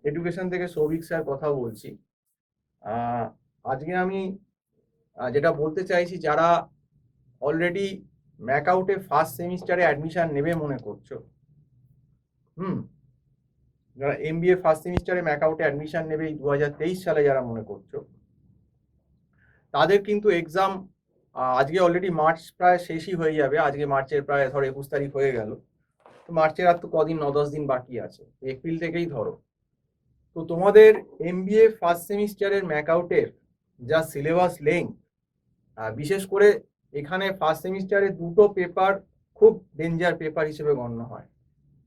Education থেকে Souvik sir কথা বলছি। আজকে আমি যেটা বলতে চাইছি, যারা অলরেডি ম্যাকআউটে ফার্স্ট সেমিস্টারে অ্যাডমিশন নেবে মনে করছো, যারা এমবিএ ফার্স্ট সেমিস্টারে ম্যাকআউটে অ্যাডমিশন নেবে এই 2023 সালে যারা মনে করছো, তাদের কিন্তু এক্সাম আজকে অলরেডি মার্চ প্রায় শেষই হয়ে যাবে। আজকে মার্চের প্রায় ধরো 21 তারিখ হয়ে গেল, তো মার্চের আর তো কদিন 9-10 দিন বাকি আছে, এপ্রিল থেকেই ধরো। তো তোমাদের এমবিএ ফার্স্ট সেমিস্টারের ম্যাকআউটের যা সিলেবাস লেন্থ, বিশেষ করে এখানে ফার্স্ট সেমিস্টারে দুটো পেপার খুব ডেঞ্জার পেপার হিসেবে গণ্য হয়।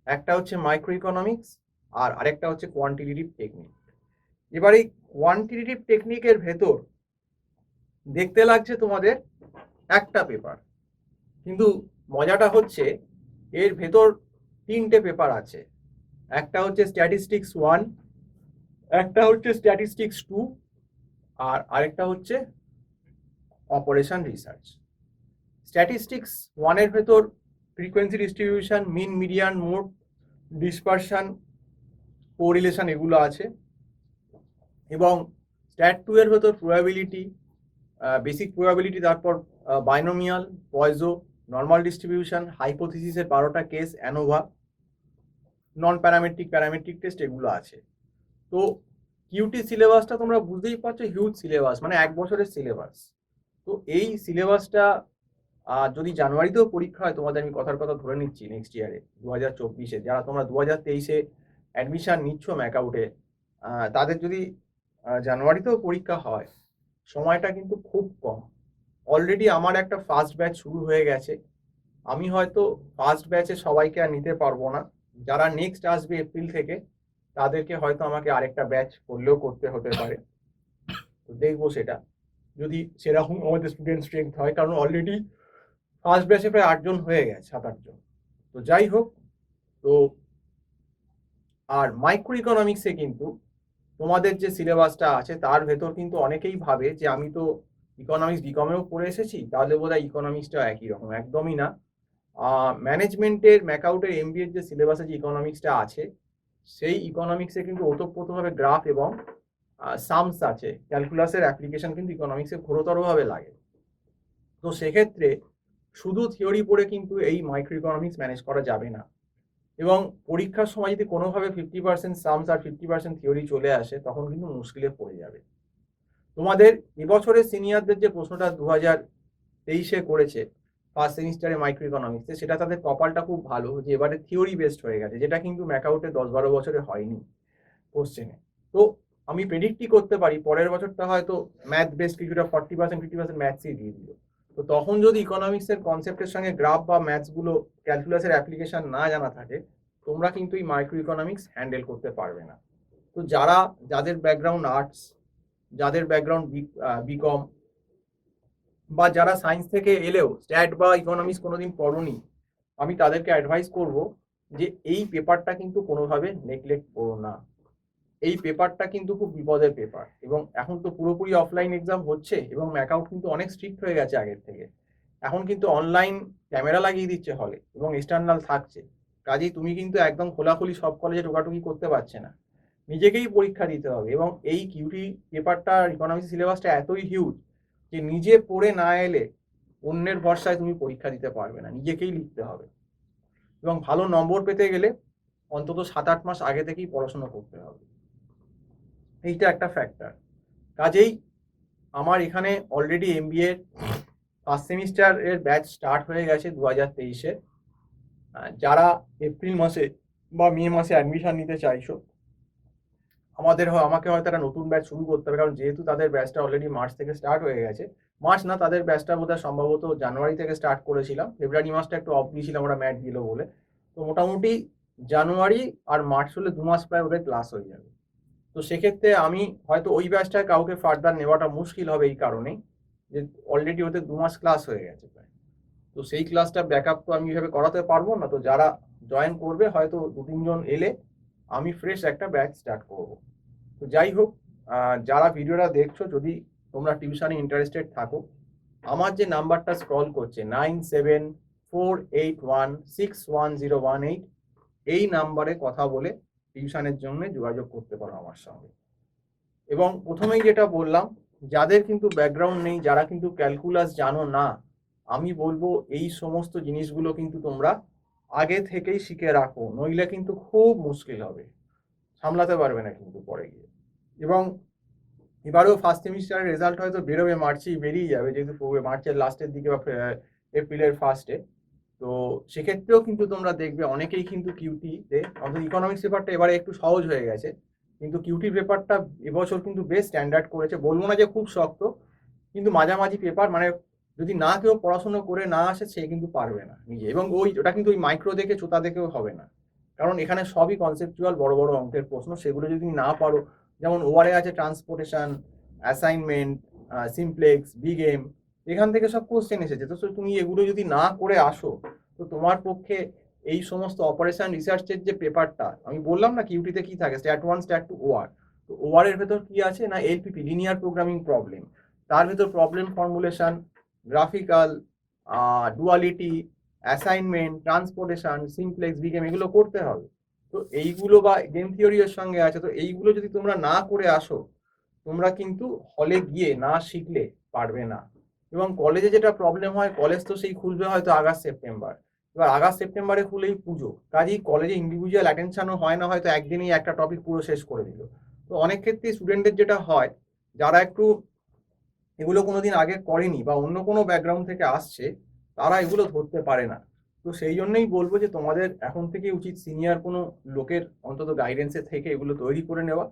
একটা হচ্ছে মাইক্রো ইকোনমিক্স আর আরেকটা হচ্ছে কোয়ান্টিটেটিভ টেকনিক। এবার এই কোয়ান্টিটেটিভ টেকনিকের ভেতর দেখতে লাগছে তোমাদের একটা পেপার, কিন্তু মজাটা হচ্ছে এর ভেতর তিনটে পেপার আছে। একটা হচ্ছে স্ট্যাটিস্টিক্স 1, একটা হচ্ছে স্ট্যাটিস্টিক্স 2, আর আরেকটা হচ্ছে অপারেশন রিসার্চ। স্ট্যাটিস্টিক্স 1 এর ভেতর frequency distribution, mean, median, mode, dispersion, correlation এগুলো আছে। এবং স্ট্যাট 2 এর ভেতর প্রবাবিলিটি, বেসিক প্রবাবিলিটি, তারপর বাইনোমিয়াল, পয়জো, নর্মাল ডিস্ট্রিবিউশন, হাইপোথিসিসের 12টা case, ANOVA, non parametric, parametric test এগুলো আছে। তো কিউটি সিলেবাসটা তোমরা বুঝতেই পারছো, হিউজ সিলেবাস, মানে 1 বছরের সিলেবাস। তো এই সিলেবাসটা যদি জানুয়ারিতেও পরীক্ষা হয়, তোমাদের আমি কথার কথা ধরে নিচ্ছি নেক্সট ইয়ারে 2024-এ, যারা তোমরা 2023-এ অ্যাডমিশন নিচ্ছ ম্যাকআউটে, তাদের যদি জানুয়ারিতেও পরীক্ষা হয়, সময়টা কিন্তু খুব কম। অলরেডি আমার একটা ফার্স্ট ব্যাচ শুরু হয়ে গেছে। আমি হয়তো ফার্স্ট ব্যাচে সবাইকে আর নিতে পারবো না, যারা নেক্সট আসবে এপ্রিল থেকে তাদেরকে হয়তো আমাকে আরেকটা ব্যাচ করলেও করতে হতে পারে। তো দেখবো সেটা, যদি সেরকম আমাদের স্টুডেন্ট স্ট্রেংথ হয়, কারণ অলরেডি ফার্স্ট ব্যাচে প্রায় 8 জন হয়ে গেছে, 7-8 জন। তো যাই হোক, তো আর মাইক্রো ইকোনমিক্সে কিন্তু তোমাদের যে সিলেবাসটা আছে তার ভেতর কিন্তু অনেকেই ভাবে যে আমি তো ইকোনমিক্স বিকমেও পড়ে এসেছি, তাহলে বোধহয় ইকোনমিক্সটা একই রকম। একদমই না। ম্যানেজমেন্টের ম্যাকআউটের এমবিএর যে সিলেবাসে যে ইকোনমিক্সটা আছে, সেই ইকোনমিক্সে কিন্তু ওতপ্রোতভাবে গ্রাফ এবং সামস আছে, ক্যালকুলাসের অ্যাপ্লিকেশন কিন্তু ইকোনমিক্সে ঘোরতরভাবে লাগে। তো সেক্ষেত্রে শুধু থিওরি পড়ে কিন্তু এই মাইক্রো ইকোনমিক্স ম্যানেজ করা যাবে না। এবং পরীক্ষার সময় যদি কোনোভাবে 50% সামস আর 50% থিওরি চলে আসে, তখন কিন্তু মুশকিলে পড়ে যাবে। তোমাদের এবছরের সিনিয়রদের যে প্রশ্নটা 2023-এ করেছে ফার্স্ট সেমিস্টারে মাইক্রো ইকোনমিক্সে, সেটা তাদের কপালটা খুব ভালো যে এবারে থিওরি বেসড হয়ে গেছে, যেটা কিন্তু ম্যাকআউটে 10-12 বছরে হয়নি কোশ্চেনে। তো আমি প্রেডিক্টই করতে পারি পরের বছরটা হয়তো ম্যাথ বেসড কিছুটা 40% 50% ম্যাথসই দিয়ে দিল। তো তখন যদি ইকোনমিক্সের কনসেপ্টের সঙ্গে গ্রাফ বা ম্যাথসগুলো, ক্যালকুলাসের অ্যাপ্লিকেশন না জানা থাকে, তোমরা কিন্তু এই মাইক্রো ইকোনমিক্স হ্যান্ডেল করতে পারবে না। তো যাদের ব্যাকগ্রাউন্ড আর্টস, যাদের ব্যাকগ্রাউন্ড বিকম, বা যারা সায়েন্স থেকে এলেও স্ট্যাট বা ইকোনমিক্স কোনোদিন পড়োনি, আমি তাদেরকে অ্যাডভাইস করব যে এই পেপারটা কিন্তু কোনোভাবে নেগলেক্ট করো না। এই পেপারটা কিন্তু খুব বিপদের পেপার। এবং এখন তো পুরোপুরি অফলাইন এক্সাম হচ্ছে, এবং ম্যাকআউট কিন্তু অনেক স্ট্রিক্ট হয়ে গেছে আগের থেকে। এখন কিন্তু অনলাইন ক্যামেরা লাগিয়ে দিচ্ছে হলে, এবং এক্সটার্নাল থাকছে। কাজেই তুমি কিন্তু একদম খোলাখুলি সব কলেজে ঢোকাঢুকি করতে পারছে না, নিজেকেই পরীক্ষা দিতে হবে। এবং এই কিউটি পেপারটা, ইকোনমিক্স সিলেবাসটা এতই হিউজ যে নিজে পড়ে না এলে অন্যের ভরসায় তুমি পরীক্ষা দিতে পারবে না, নিজেকেই লিখতে হবে। এবং ভালো নম্বর পেতে গেলে অন্তত 7-8 মাস আগে থেকেই পড়াশোনা করতে হবে, এইটা একটা ফ্যাক্টর। কাজেই আমার এখানে অলরেডি এমবিএ ফার্স্ট সেমিস্টার এর ব্যাচ স্টার্ট হয়ে গেছে 2023-এ। যারা এপ্রিল মাসে বা মে মাসে অ্যাডমিশন নিতে চাইছো, আমাকে হয়তো একটা নতুন ব্যাচ শুরু করতে হবে, কারণ যেহেতু তাদের ব্যাচটা অলরেডি মার্চ থেকে স্টার্ট হয়ে গেছে। মার্চ না, তাদের ব্যাচটা বোধহয় সম্ভবত জানুয়ারি থেকে স্টার্ট করেছিলাম, ফেব্রুয়ারি মাসটা একটু অফ দিয়েছিলাম ওরা ম্যাট দিল বলে। তো মোটামুটি জানুয়ারি আর মার্চ হলে 2 মাস প্রায় ওদের ক্লাস হয়ে যাবে। তো সেক্ষেত্রে আমি হয়তো ওই ব্যাচটায় কাউকে ফার্দার নেওয়াটা মুশকিল হবে, এই কারণেই যে অলরেডি ওদের 2 মাস ক্লাস হয়ে গেছে প্রায়। তো সেই ক্লাসটা ব্যাকআপ তো আমি এইভাবে করাতে পারবো না। তো যারা জয়েন করবে, হয়তো 2-3 জন এলে আমি ফ্রেশ একটা ব্যাচ স্টার্ট করবো। তো যাই হোক, যারা ভিডিওটা দেখছো, যদি তোমরা টিউশনে ইন্টারেস্টেড থাকো, আমার যে নাম্বারটা স্ক্রল করছে 9748161018, এই নাম্বারে কথা বলে টিউশনের জন্য যোগাযোগ করতে পারো আমার সঙ্গে। এবং প্রথমেই যেটা বললাম, যাদের কিন্তু ব্যাকগ্রাউন্ড নেই, যারা কিন্তু ক্যালকুলাস জানো না, আমি বলবো এই সমস্ত জিনিসগুলো কিন্তু তোমরা আগে থেকেই শিখে রাখো, নইলে কিন্তু খুব মুশকিল হবে, সামলাতে পারবে না কিন্তু পরে গিয়ে। এবং এবারেও ফার্স্ট সেমিস্টারের রেজাল্ট হয়তো বেরোবে, মার্চেই বেরিয়ে যাবে, যেহেতু মার্চের লাস্টের দিকে বা এপ্রিলের ফার্স্টে। তো সেক্ষেত্রেও কিন্তু তোমরা দেখবে অনেকেই কিন্তু কিউটিতে, অন্তত ইকোনমিক্স পেপারটা এবারে একটু সহজ হয়ে গেছে, কিন্তু কিউটি পেপারটা এবছর কিন্তু বেশ স্ট্যান্ডার্ড করেছে, বলবো না যে খুব শক্ত, কিন্তু মাঝামাঝি পেপার, মানে যদি না কেউ পড়াশুনো করে না আসে সে কিন্তু পারবে না নিজে। এবং ওটা কিন্তু ওই মাইক্রো দেখে চোতা দেখেও হবে না, কারণ এখানে সবই কনসেপচুয়াল বড় বড় অঙ্কের প্রশ্ন, সেগুলো যদি না পারো, যেমন ওয়ারে আছে transportation, assignment, simplex, big M, এখান থেকে সব কোশ্চেন এসেছে। তো তুমি এগুলো যদি না করে আসো, তো তোমার পক্ষে এই সমস্ত অপারেশন রিসার্চের যে পেপারটা, আমি বললাম না কিউটিতে কি থাকে, স্ট্যাট 1 স্ট্যাট 2 ওয়ার, তো ওয়ার এর ভেতর কি আছে না, এলপিপি, লিনিয়ার প্রোগ্রামিং প্রবলেম, তার ভেতর problem formulation, graphical, duality, assignment, transportation, simplex, big M, এগুলো করতে হবে। তো এইগুলো বা গেম থিওরি এর সঙ্গে আছে, তো এইগুলো যদি তোমরা না করে আসো, তোমরা কিন্তু হলে গিয়ে না শিখলে পারবে না। এবং কলেজে যেটা প্রবলেম হয়, কলেজ তো সেই খুলবে হয়তো আগস্ট সেপ্টেম্বর, এবার আগস্ট সেপ্টেম্বরে খুলেই পুজো, কাজেই কলেজে ইন্ডিভিজুয়াল অ্যাটেনশনও হয় না, হয়তো একদিনেই একটা টপিক পুরো শেষ করে দিল। তো অনেক ক্ষেত্রে স্টুডেন্টদের যেটা হয়, যারা একটু এগুলো কোনোদিন আগে করেনি বা অন্য কোনো ব্যাকগ্রাউন্ড থেকে আসছে, তারা এগুলো ধরতে পারে না। তো সেই জন্যই বলবো যে তোমাদের এখন থেকে উচিত সিনিয়র কোনো লোকের অন্তত গাইডেন্সে থেকে এগুলো তৈরি করে নেওয়া।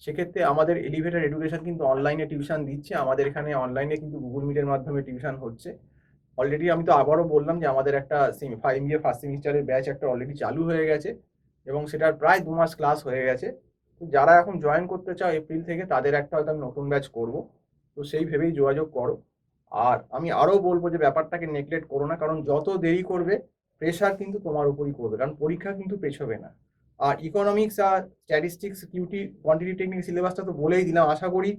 সেক্ষেত্রে আমাদের এলিভেটেড এডুকেশন কিন্তু অনলাইনে টিউশন দিচ্ছে, আমাদের এখানে অনলাইনে কিন্তু গুগল মিটের মাধ্যমে টিউশন হচ্ছে অলরেডি। আমি তো আবারও বললাম যে আমাদের একটা MBA ফার্স্ট সেমিস্টারের ব্যাচ একটা অলরেডি চালু হয়ে গেছে, এবং সেটার প্রায় 2 মাস ক্লাস হয়ে গেছে। তো যারা এখন জয়েন করতে চাও এপ্রিল থেকে, তাদের একটা হয়তো আমি নতুন ব্যাচ করবো, তো সেই ভেবেই যোগাযোগ করো। আর আমি আরও বলবো যে ব্যাপারটাকে নেগলেক্ট করো না, কারণ যত দেরি করবে প্রেশার কিন্তু তোমার উপরই করবে, কারণ পরীক্ষা কিন্তু পেছবে না। আর ইকোনমিক্স আর স্ট্যাটিস্টিক্স, কিউটি, কোয়ান্টিটি টেকনিক সিলেবাসটা তো বলেই দিলাম, আশা করি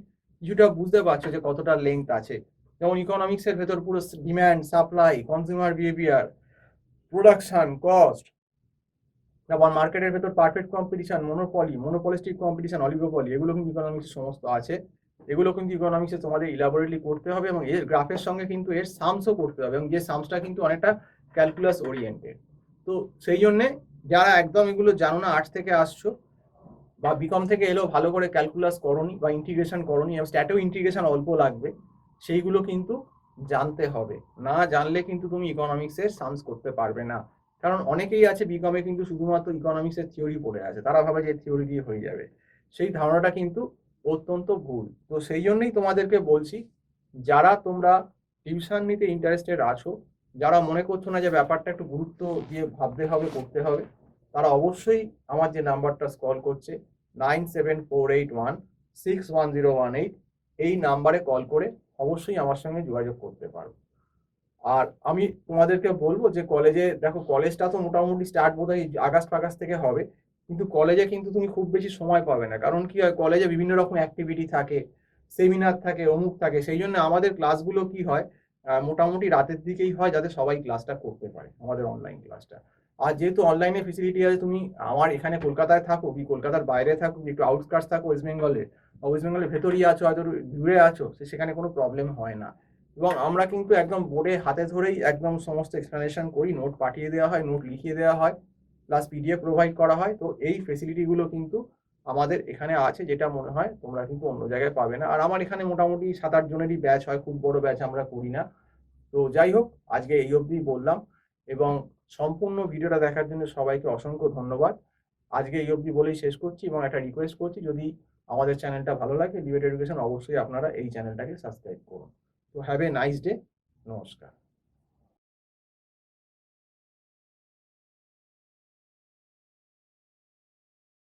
কিছুটা বুঝতে পারছো যে কতটা লেন্থ আছে। যেমন ইকোনমিক্সের ভেতর পুরো demand, supply, consumer behaviour, production, cost, তারপর মার্কেটের ভেতর perfect competition, monopoly, monopolistic competition, oligopoly, এগুলো কিন্তু ইকোনমিক্সে সমস্ত আছে। এগুলো কিন্তু ইকোনমিক্সে তোমাদের ইলাবোরেটলি করতে হবে, এবং এর গ্রাফের সঙ্গে কিন্তু এর সামসও করতে হবে, এবং যে সামসটা কিন্তু অনেকটা ক্যালকুলাস ওরিয়েন্টেড। তো সেই জন্যে যারা একদম এগুলো জানো না, আর্টস থেকে আসছো বা বিকম থেকে এলেও ভালো করে ক্যালকুলাস করনি বা ইন্টিগ্রেশন করনি, এবং স্ট্যাটেও ইন্টিগ্রেশন অল্প লাগবে, সেইগুলো কিন্তু জানতে হবে। না জানলে কিন্তু তুমি ইকোনমিক্সের সামস করতে পারবে না। কারণ অনেকেই আছে বিকমে কিন্তু শুধুমাত্র ইকোনমিক্সের থিওরি পড়ে আছে, তারা ভাবে যে থিওরি দিয়ে হয়ে যাবে, সেই ধারণাটা কিন্তু অত্যন্ত ভুল। তো সেই জন্যই তোমাদেরকে বলছি, যারা তোমরা টিউশন নিতে ইন্টারেস্টেড আছো, যারা মনে করছো না যে ব্যাপারটা একটু গুরুত্ব দিয়ে ভাবতে হবে, করতে হবে, তারা অবশ্যই আমার যে নাম্বারটা স্কল করছে 9748161018, এই নাম্বারে কল করে অবশ্যই আমার সঙ্গে যোগাযোগ করতে পারো। আর আমি তোমাদেরকে বলবো যে কলেজে দেখো, কলেজটা তো মোটামুটি স্টার্ট বোধহয় আগস্ট ফাগাস্ট থেকে হবে, কিন্তু কলেজে কিন্তু তুমি খুব বেশি সময় পাবে না, কারণ কি হয়, কলেজে বিভিন্ন রকম অ্যাক্টিভিটি থাকে, সেমিনার থাকে, অমুক থাকে, সেই জন্য আমাদের ক্লাসগুলো কি হয়, মোটামুটি রাতের দিকেই হয়, যাতে সবাই ক্লাসটা করতে পারে আমাদের অনলাইন ক্লাসটা। আর যেহেতু অনলাইনে ফেসিলিটি আছে, তুমি আমার এখানে কলকাতায় থাকো কি কলকাতার বাইরে থাকো, একটু আউটস্কার্টস থাকো ওয়েস্ট বেঙ্গলে, ওয়েস্ট বেঙ্গলের ভেতরেই আছো, হয়তো দূরে আছো, সেখানে কোনো প্রবলেম হয় না। এবং আমরা কিন্তু একদম বোর্ডে হাতে ধরেই একদম সমস্ত এক্সপ্লেনেশন করি, নোট পাঠিয়ে দেওয়া হয়, নোট লিখিয়ে দেওয়া হয়, প্লাস পিডিএফ প্রোভাইড করা হয়। তো এই ফেসিলিটিগুলো কিন্তু আমাদের এখানে আছে, যেটা মনে হয় তোমরা কিন্তু অন্য জায়গায় পাবে না। আর আমার এখানে মোটামুটি 7-8 জনেরই ব্যাচ হয়, খুব বড় ব্যাচ আমরা করি না। তো যাই হোক, আজকে এই অবধি বললাম, এবং সম্পূর্ণ ভিডিওটা দেখার জন্য সবাইকে অসংখ্য ধন্যবাদ। আজকে এই অবধি বলেই শেষ করছি, এবং একটা রিকোয়েস্ট করছি, যদি আমাদের চ্যানেলটা ভালো লাগে, ডিবেট এডুকেশন, অবশ্যই আপনারা এই চ্যানেলটাকে সাবস্ক্রাইব করুন। তো হ্যাভ এ নাইস ডে, নমস্কার।